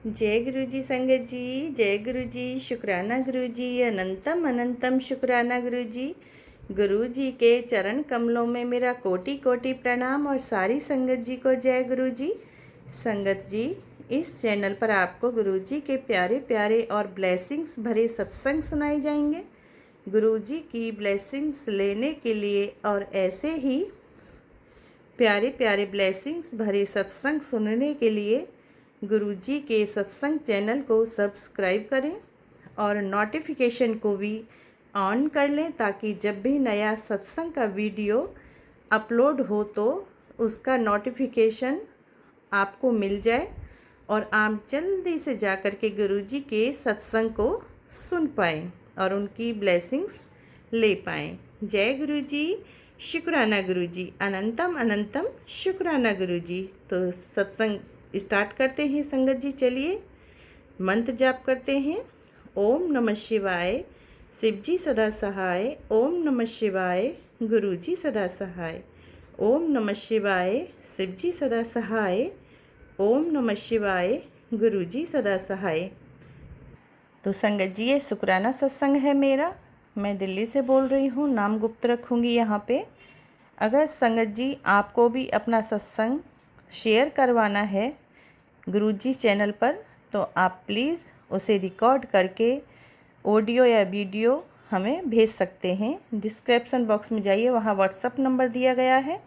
जय गुरु जी संगत जी, जय गुरु जी, शुक्राना गुरु जी, अनंतम अनंतम शुक्राना गुरु जी। गुरु जी के चरण कमलों में मेरा कोटि कोटि प्रणाम और सारी संगत जी को जय गुरु जी। संगत जी, इस चैनल पर आपको गुरु जी के प्यारे प्यारे और ब्लेसिंग्स भरे सत्संग सुनाए जाएंगे। गुरु जी की ब्लेसिंग्स लेने के लिए और ऐसे ही प्यारे प्यारे ब्लेसिंग्स भरे सत्संग सुनने के लिए गुरु जी के सत्संग चैनल को सब्सक्राइब करें और नोटिफिकेशन को भी ऑन कर लें, ताकि जब भी नया सत्संग का वीडियो अपलोड हो तो उसका नोटिफिकेशन आपको मिल जाए और आप जल्दी से जा कर के गुरु जी के सत्संग को सुन पाएँ और उनकी ब्लेसिंग्स ले पाएँ। जय गुरु जी, शुक्राना गुरु जी, अनंतम अनंतम शुक्राना गुरु जी। तो सत्संग स्टार्ट करते हैं संगत जी। चलिए मंत्र जाप करते हैं। ओम नमः शिवाय, शिव जी सदा सहाय। ओम नमः शिवाय, गुरु जी सदा सहाय। ओम नमः शिवाय, शिव जी सदा सहाय। ओम नमः शिवाय, गुरु जी सदा सहाय। तो संगत जी, ये शुक्राना सत्संग है मेरा। मैं दिल्ली से बोल रही हूँ, नाम गुप्त रखूँगी यहाँ पे। अगर संगत जी आपको भी अपना सत्संग शेयर करवाना है गुरु जी चैनल पर, तो आप प्लीज़ उसे रिकॉर्ड करके ऑडियो या वीडियो हमें भेज सकते हैं। डिस्क्रिप्शन बॉक्स में जाइए, वहाँ व्हाट्सअप नंबर दिया गया है,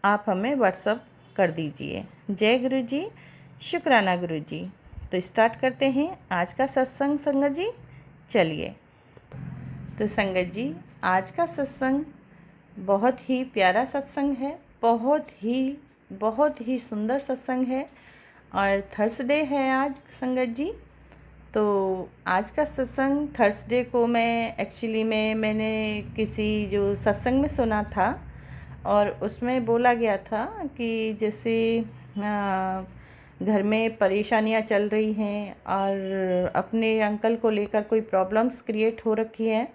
आप हमें व्हाट्सअप कर दीजिए। जय गुरु जी, शुक्राना गुरु जी। तो स्टार्ट करते हैं आज का सत्संग संगत जी। चलिए। तो संगत जी, आज का सत्संग बहुत ही प्यारा सत्संग है, बहुत ही सुंदर सत्संग है और थर्सडे है आज संगत जी। तो आज का सत्संग थर्सडे को मैंने किसी जो सत्संग में सुना था और उसमें बोला गया था कि जैसे घर में परेशानियां चल रही हैं और अपने अंकल को लेकर कोई प्रॉब्लम्स क्रिएट हो रखी है,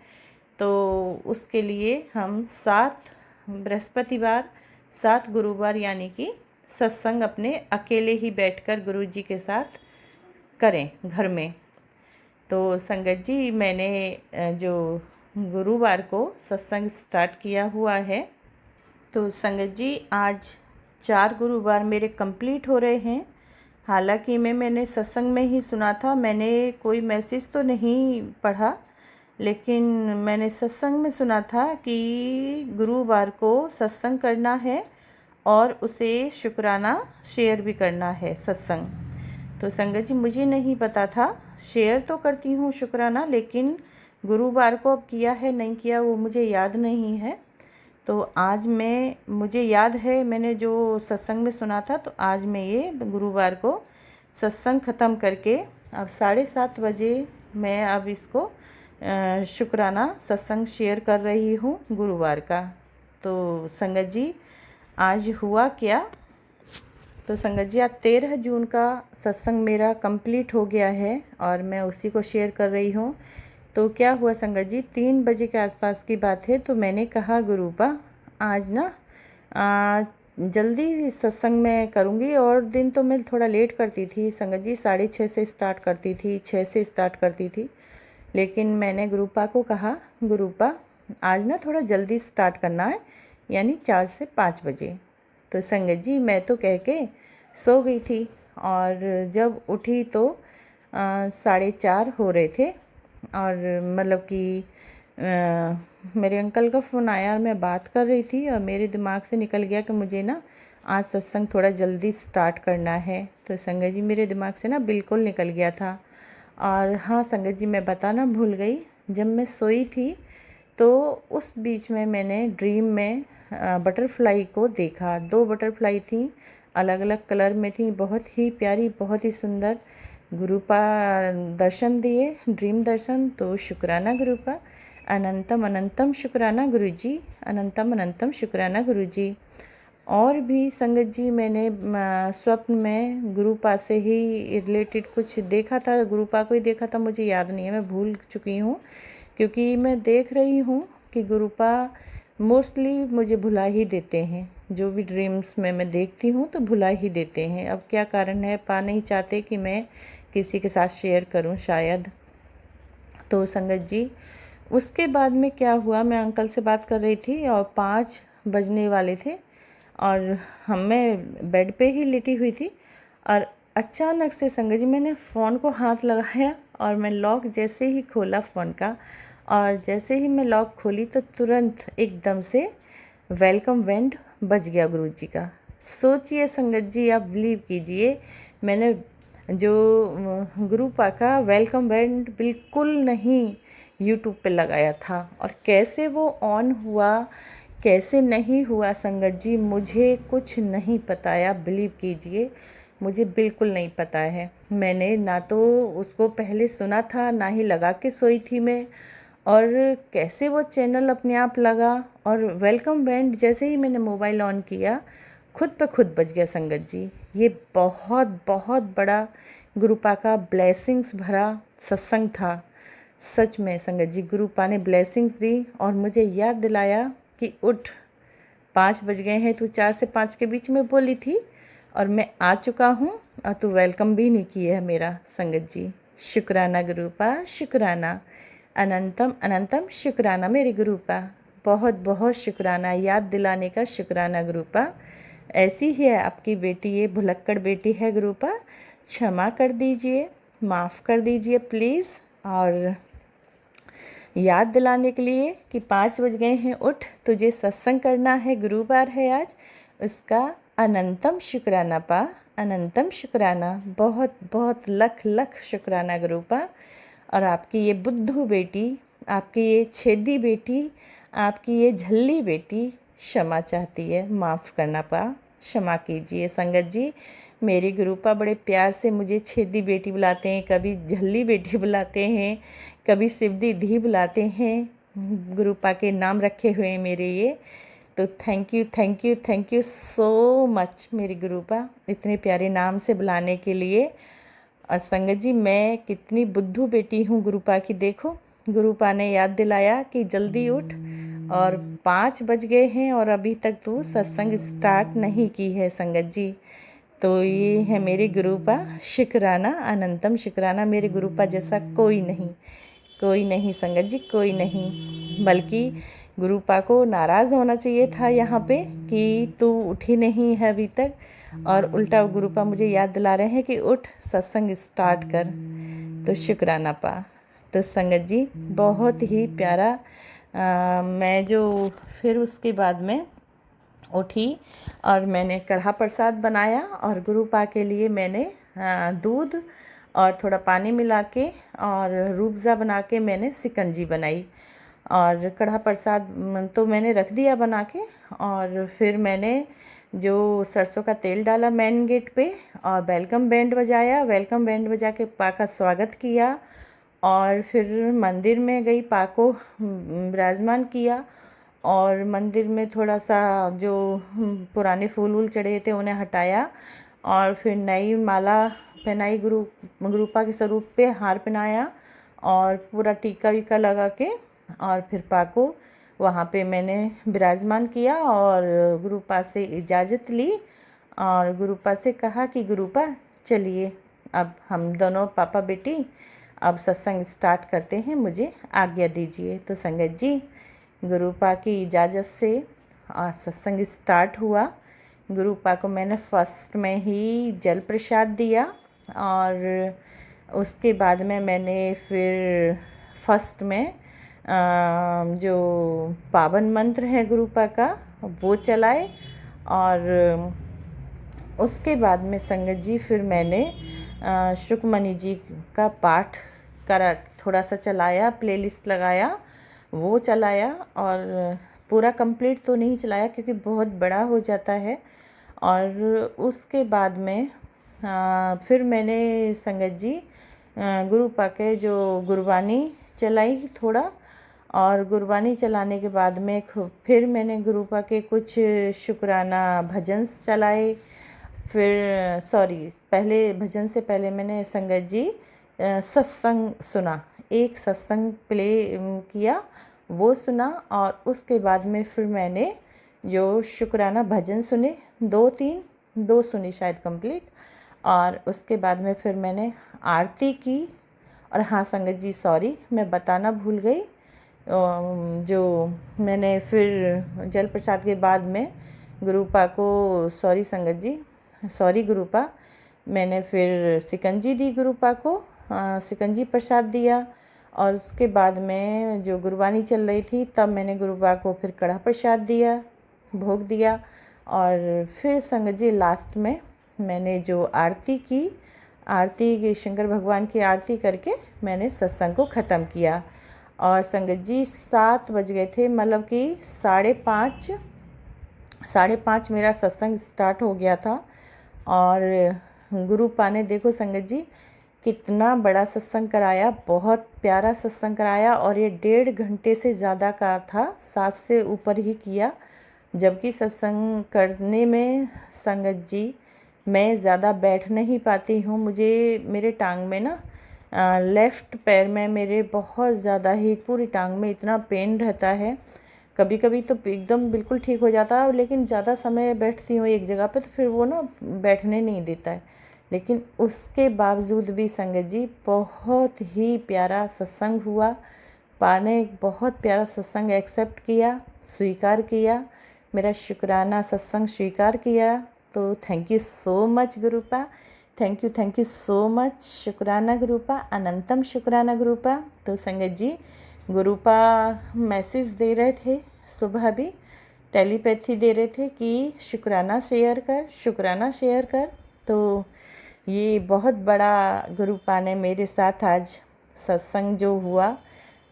तो उसके लिए हम 7 बृहस्पतिवार 7 गुरुवार यानी कि सत्संग अपने अकेले ही बैठकर गुरु जी के साथ करें घर में। तो संगत जी, मैंने जो गुरुवार को सत्संग स्टार्ट किया हुआ है, तो संगत जी आज 4 गुरुवार मेरे कंप्लीट हो रहे हैं। हालांकि मैंने सत्संग में ही सुना था, मैंने कोई मैसेज तो नहीं पढ़ा, लेकिन मैंने सत्संग में सुना था कि गुरुवार को सत्संग करना है और उसे शुक्राना शेयर भी करना है सत्संग। तो संगत जी, मुझे नहीं पता था, शेयर तो करती हूँ शुक्राना, लेकिन गुरुवार को अब किया है नहीं किया वो मुझे याद नहीं है। तो आज मुझे याद है, मैंने जो सत्संग में सुना था, तो आज मैं ये गुरुवार को सत्संग ख़त्म करके अब 7:30 बजे मैं अब इसको शुक्राना सत्संग शेयर कर रही हूँ गुरुवार का। तो संगत जी, आज हुआ क्या, तो संगत जी आज 13 जून का सत्संग मेरा कंप्लीट हो गया है और मैं उसी को शेयर कर रही हूँ। तो क्या हुआ संगत जी, 3 बजे के आसपास की बात है, तो मैंने कहा गुरुपा आज ना जल्दी सत्संग मैं करूँगी। और दिन तो मैं थोड़ा लेट करती थी संगत जी, 6:30 से स्टार्ट करती थी, 6 से स्टार्ट करती थी, लेकिन मैंने गुरुपा को कहा गुरुपा आज ना थोड़ा जल्दी स्टार्ट करना है, यानी 4 से 5 बजे। तो संगत जी, मैं तो कह के सो गई थी और जब उठी तो 4:30 हो रहे थे और मतलब कि मेरे अंकल का फ़ोन आया और मैं बात कर रही थी और मेरे दिमाग से निकल गया कि मुझे ना आज सत्संग थोड़ा जल्दी स्टार्ट करना है। तो संगत जी, मेरे दिमाग से ना बिल्कुल निकल गया था। और हाँ संगत जी, मैं बताना भूल गई, जब मैं सोई थी तो उस बीच में मैंने ड्रीम में बटरफ्लाई को देखा। 2 बटरफ्लाई थी, अलग अलग कलर में थी, बहुत ही प्यारी, बहुत ही सुंदर। गुरुपा दर्शन दिए, ड्रीम दर्शन। तो शुक्राना गुरुपा, अनंतम अनंतम शुक्राना गुरु जी, अनंतम अनंतम शुक्राना गुरु जी। और भी संगत जी, मैंने स्वप्न में गुरुपा से ही रिलेटेड कुछ देखा था, गुरुपा को ही देखा था, मुझे याद नहीं है, मैं भूल चुकी हूँ, क्योंकि मैं देख रही हूँ कि गुरुपा मोस्टली मुझे भुला ही देते हैं। जो भी ड्रीम्स में मैं देखती हूँ तो भुला ही देते हैं। अब क्या कारण है, पा नहीं चाहते कि मैं किसी के साथ शेयर करूं शायद। तो संगत जी, उसके बाद में क्या हुआ, मैं अंकल से बात कर रही थी और 5 बजने वाले थे और मैं बेड पे ही लेटी हुई थी और अचानक से संगत जी मैंने फ़ोन को हाथ लगाया और मैं लॉक जैसे ही खोला फ़ोन का, और जैसे ही मैं लॉक खोली तो तुरंत एकदम से वेलकम बैंड बज गया गुरुजी का। सोचिए संगत जी, आप बिलीव कीजिए, मैंने जो गुरुपा का वेलकम बैंड बिल्कुल नहीं यूट्यूब पे लगाया था, और कैसे वो ऑन हुआ कैसे नहीं हुआ संगत जी, मुझे कुछ नहीं पता है। आप बिलीव कीजिए, मुझे बिल्कुल नहीं पता है। मैंने ना तो उसको पहले सुना था, ना ही लगा के सोई थी मैं, और कैसे वो चैनल अपने आप लगा, और वेलकम बैंड जैसे ही मैंने मोबाइल ऑन किया खुद पे खुद बज गया संगत जी। ये बहुत बहुत बड़ा गुरुपा का ब्लेसिंग्स भरा सत्संग था। सच में संगत जी, गुरुपा ने ब्लेसिंग्स दी और मुझे याद दिलाया कि उठ, 5 बज गए हैं, तू 4 से 5 के बीच में बोली थी और मैं आ चुका हूँ और तू वेलकम भी नहीं किया है मेरा। संगत जी शुक्राना गुरुपा, शुक्राना, अनंतम अनंतम शुक्राना मेरे गुरुपा, बहुत बहुत शुक्राना, याद दिलाने का शुक्राना गुरुपा। ऐसी ही है आपकी बेटी, ये भुलक्कड़ बेटी है गुरुपा, क्षमा कर दीजिए, माफ़ कर दीजिए प्लीज़। और याद दिलाने के लिए कि 5 बज गए हैं, उठ, तुझे सत्संग करना है, गुरुवार है आज, उसका अनंतम शुक्राना पा, अनंतम शुक्राना, बहुत बहुत लख लख शुक्राना गुरुपा। और आपकी ये बुद्धू बेटी, आपकी ये छेदी बेटी, आपकी ये झल्ली बेटी क्षमा चाहती है, माफ़ करना पा, क्षमा कीजिए संगत जी। मेरे गुरुपा बड़े प्यार से मुझे छेदी बेटी बुलाते हैं, कभी झल्ली बेटी बुलाते हैं, कभी शिवदी धी बुलाते हैं, गुरुपा के नाम रखे हुए हैं मेरे ये। तो thank you thank you thank you so much मेरी गुरुपा, इतने प्यारे नाम से बुलाने के लिए। और संगत जी, मैं कितनी बुद्धू बेटी हूँ गुरुपा की, देखो गुरुपा ने याद दिलाया कि जल्दी उठ, और 5 बज गए हैं और अभी तक तू सत्संग स्टार्ट नहीं की है संगत जी। तो ये है मेरे गुरुपा, शुक्राना, अनंतम शुक्राना। मेरे गुरुपा जैसा कोई नहीं, कोई नहीं संगत जी, कोई नहीं। बल्कि गुरुपा को नाराज़ होना चाहिए था यहाँ पे कि तू उठी नहीं है अभी तक, और उल्टा गुरुपा मुझे याद दिला रहे हैं कि उठ, सत्संग स्टार्ट कर। तो शुक्राना पा। तो संगत जी बहुत ही प्यारा। मैं जो फिर उसके बाद में उठी और मैंने कढ़ा प्रसाद बनाया, और गुरुपा के लिए मैंने दूध और थोड़ा पानी मिला के और रूबज़ा बना के मैंने सिकंजी बनाई। और कढ़ा प्रसाद तो मैंने रख दिया बना के, और फिर मैंने जो सरसों का तेल डाला मेन गेट पे, और वेलकम बैंड बजाया, वेलकम बैंड बजा के पा का स्वागत किया, और फिर मंदिर में गई, पा को विराजमान किया, और मंदिर में थोड़ा सा जो पुराने फूल वूल चढ़े थे उन्हें हटाया, और फिर नई माला पहनाई, गुरुपा के स्वरूप पे हार पहनाया, और पूरा टीका वीका लगा के, और फिर पा को वहाँ पे मैंने विराजमान किया, और गुरुपा से इजाज़त ली, और गुरुपा से कहा कि गुरुपा चलिए अब हम दोनों पापा बेटी अब सत्संग स्टार्ट करते हैं, मुझे आज्ञा दीजिए। तो संगत जी गुरुपा की इजाज़त से सत्संग स्टार्ट हुआ। गुरुपा को मैंने फर्स्ट में ही जल प्रसाद दिया, और उसके बाद में मैंने फिर फर्स्ट में जो पावन मंत्र है गुरुपा का वो चलाए, और उसके बाद में संगत जी फिर मैंने सुखमणि जी का पाठ करा, थोड़ा सा चलाया, प्लेलिस्ट लगाया, वो चलाया, और पूरा कंप्लीट तो नहीं चलाया क्योंकि बहुत बड़ा हो जाता है। और उसके बाद में फिर मैंने संगत जी गुरुपा के जो गुरबानी चलाई थोड़ा, और गुरबानी चलाने के बाद में फिर मैंने गुरुपा के कुछ शुक्राना भजन चलाए। फिर पहले भजन से पहले मैंने संगत जी सत्संग सुना, एक सत्संग प्ले किया, वो सुना, और उसके बाद में फिर मैंने जो शुक्राना भजन सुने, 2 सुने शायद कंप्लीट, और उसके बाद में फिर मैंने आरती की। और हाँ संगत जी, सॉरी मैं बताना भूल गई, जो मैंने फिर जल प्रसाद के बाद में गुरुपा को, सॉरी संगत जी, सॉरी गुरुपा, मैंने फिर सिकंजी दी गुरुपा को, सिकंजी प्रसाद दिया। और उसके बाद में जो गुरबानी चल रही थी तब मैंने गुरुपा को फिर कड़ा प्रसाद दिया, भोग दिया। और फिर संगत जी लास्ट में मैंने जो आरती की, आरती की शंकर भगवान की आरती करके मैंने सत्संग को ख़त्म किया। और संगत जी 7 बज गए थे, मतलब कि 5:30 मेरा सत्संग स्टार्ट हो गया था। और गुरुपा ने देखो संगत जी कितना बड़ा सत्संग कराया, बहुत प्यारा सत्संग कराया। और ये 1.5 घंटे से ज़्यादा का था, 7 से ऊपर ही किया। जबकि सत्संग करने में संगत जी मैं ज़्यादा बैठ नहीं पाती हूँ, मुझे मेरे टांग में ना लेफ़्ट पैर में मेरे बहुत ज़्यादा ही पूरी टांग में इतना पेन रहता है। कभी कभी तो एकदम बिल्कुल ठीक हो जाता है, लेकिन ज़्यादा समय बैठती हूँ एक जगह पे तो फिर वो ना बैठने नहीं देता है। लेकिन उसके बावजूद भी संगत जी बहुत ही प्यारा सत्संग हुआ। पाने बहुत प्यारा सत्संग एक्सेप्ट किया, स्वीकार किया, मेरा शुक्राना सत्संग स्वीकार किया। तो thank you so much गुरुपा, thank you so much. शुक्राना गुरुपा, अनंतम शुक्राना गुरुपा। तो संगत जी गुरुपा मैसेज दे रहे थे, सुबह भी टेलीपैथी दे रहे थे कि शुक्राना शेयर कर, शुक्राना शेयर कर। तो ये बहुत बड़ा गुरुपा ने मेरे साथ आज सत्संग जो हुआ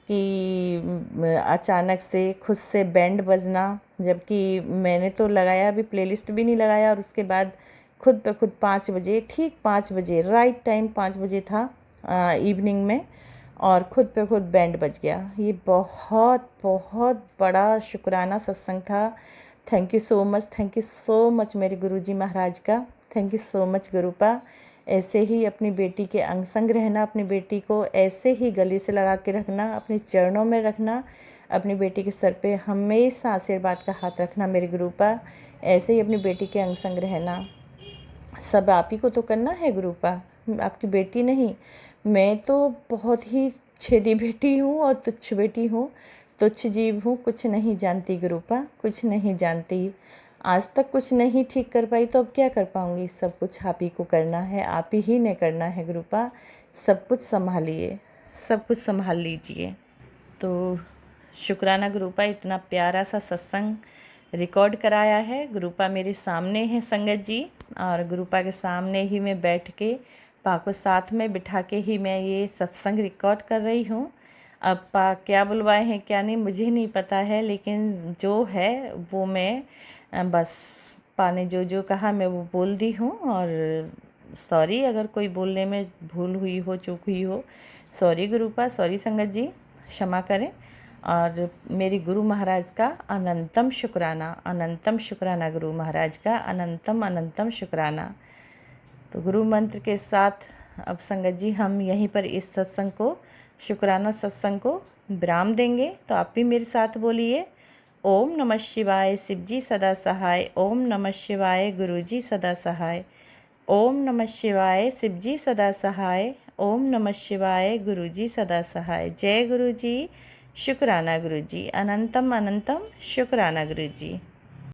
कि अचानक से खुद से बैंड बजना, जबकि मैंने तो लगाया भी, प्लेलिस्ट भी नहीं लगाया। और उसके बाद खुद पे खुद 5 बजे, ठीक 5 बजे राइट टाइम 5 बजे था इवनिंग में, और खुद पे खुद बैंड बज गया। ये बहुत बहुत बड़ा शुक्राना सत्संग था। Thank you so much, thank you so much मेरे गुरुजी महाराज का, थैंक यू सो मच गुरुपा। ऐसे ही अपनी बेटी के अंग संग रहना, अपनी बेटी को ऐसे ही गले से लगा के रखना, अपने चरणों में रखना, अपनी बेटी के सर पे हमेशा आशीर्वाद का हाथ रखना मेरे गुरुपा। ऐसे ही अपनी बेटी के अंग संग रहना। सब आप ही को तो करना है गुरुपा, आपकी बेटी नहीं। मैं तो बहुत ही छेदी बेटी हूँ और तुच्छ बेटी हूँ, तुच्छ जीव हूँ, कुछ नहीं जानती गुरुपा, कुछ नहीं जानती। आज तक कुछ नहीं ठीक कर पाई तो अब क्या कर पाऊँगी। सब कुछ आप ही को करना है, आप ही ने करना है गुरुपा। सब कुछ संभालिए, सब कुछ संभाल लीजिए। तो शुक्राना गुरुपा, इतना प्यारा सा सत्संग रिकॉर्ड कराया है। गुरुपा मेरे सामने है संगत जी, और गुरुपा के सामने ही मैं बैठ के पा को साथ में बिठा के ही मैं ये सत्संग रिकॉर्ड कर रही हूँ। अब पा क्या बुलवाए हैं क्या नहीं मुझे नहीं पता है, लेकिन जो है वो मैं बस पा ने जो जो कहा मैं वो बोल दी हूँ। और सॉरी अगर कोई बोलने में भूल हुई हो, चूक हुई हो, सॉरी गुरुपा, सॉरी संगत जी, क्षमा करें। और मेरी गुरु महाराज का अनंतम शुक्राना, अनंतम शुक्राना गुरु महाराज का, अनंतम अनंतम शुक्राना। तो गुरु मंत्र के साथ अब संगत जी हम यहीं पर इस सत्संग को, शुक्राना सत्संग को विराम देंगे। तो आप भी मेरे साथ बोलिए, ओम नमः शिवाय शिवजी सदा सहाय, ओम नमः शिवाय गुरुजी सदा सहाय, ओम नमः शिवाय शिवजी सदा सहाय, ओम नमः शिवाय गुरुजी सदा सहाय। जय गुरुजी, शुक्राना गुरुजी, अनंतम अनंतम शुक्राना गुरुजी।